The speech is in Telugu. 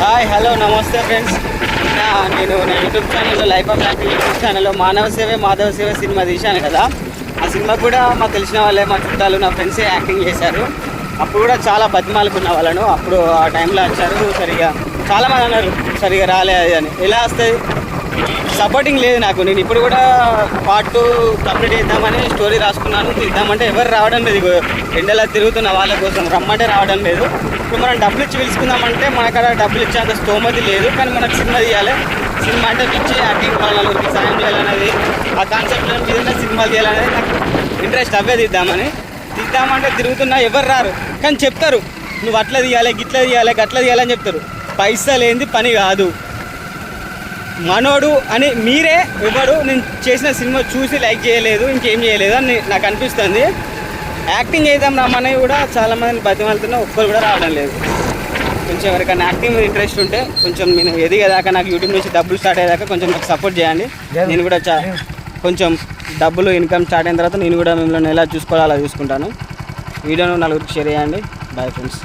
హాయ్ హలో నమస్తే ఫ్రెండ్స్. నేను నా యూట్యూబ్ ఛానల్లో లైఫ్ ఆఫ్ యాక్టివ్ యూట్యూబ్ ఛానల్లో మానవ సేవే మాధవ సేవ సినిమా తీశాను కదా. ఆ సినిమా కూడా మాకు తెలిసిన వాళ్ళే, మా చుట్టాలు, నా ఫ్రెండ్సే యాక్టింగ్ చేశారు. అప్పుడు కూడా చాలా బతిమాలుకున్న వాళ్ళను. అప్పుడు ఆ టైంలో వచ్చారు, సరిగా చాలామంది అన్నారు సరిగా రాలే అది అని. ఎలా వస్తుంది, సపోర్టింగ్ లేదు నాకు. నేను ఇప్పుడు కూడా పార్ట్ 2 కంప్లీట్ చేద్దామని స్టోరీ రాసుకున్నాను, తీద్దామంటే ఎవరు రావడం లేదు. ఎండలా తిరుగుతున్న వాళ్ళ కోసం రమ్మంటే రావడం లేదు. ఇప్పుడు మనం డబ్బులు ఇచ్చి పిలుచుకుందామంటే మనకడ డబ్బులు ఇచ్చేంత స్తోమతి లేదు. కానీ మనకు సినిమా తీయాలి, సినిమా అంటే పిచ్చి యాక్టింగ్ వాళ్ళకి సాయం చేయాలనేది, ఆ కాన్సెప్ట్ మీద సినిమాలు తీయాలనేది నాకు ఇంట్రెస్ట్. అవే తీద్దామంటే తిరుగుతున్నా ఎవరు రారు. కానీ చెప్తారు నువ్వు అట్లా తీయాలి, గిట్లా తీయాలి, గట్లా తీయాలని చెప్తారు. పైసా లేనిది పని కాదు. మనోడు అని మీరే ఎవడు నేను చేసిన సినిమా చూసి లైక్ చేయలేదు, ఇంకేం చేయలేదు అని నాకు అనిపిస్తుంది. యాక్టింగ్ చేద్దాం రమ్మని కూడా చాలామందిని బతిమాలుతున్నా, ఒక్కరు కూడా రావడం లేదు. కొంచెం ఎవరికైనా యాక్టింగ్ మీద ఇంట్రెస్ట్ ఉంటే కొంచెం నేను ఎదిగేదాకా, నాకు యూట్యూబ్ నుంచి డబ్బులు స్టార్ట్ అయ్యేదాకా కొంచెం నాకు సపోర్ట్ చేయండి. నేను కూడా కొంచెం డబ్బులు ఇన్కమ్ స్టార్ట్ అయిన తర్వాత నేను కూడా మిమ్మల్ని ఎలా చూసుకోవాలో అలా చూసుకుంటాను. వీడియోను నలుగురికి షేర్ చేయండి. Bye friends.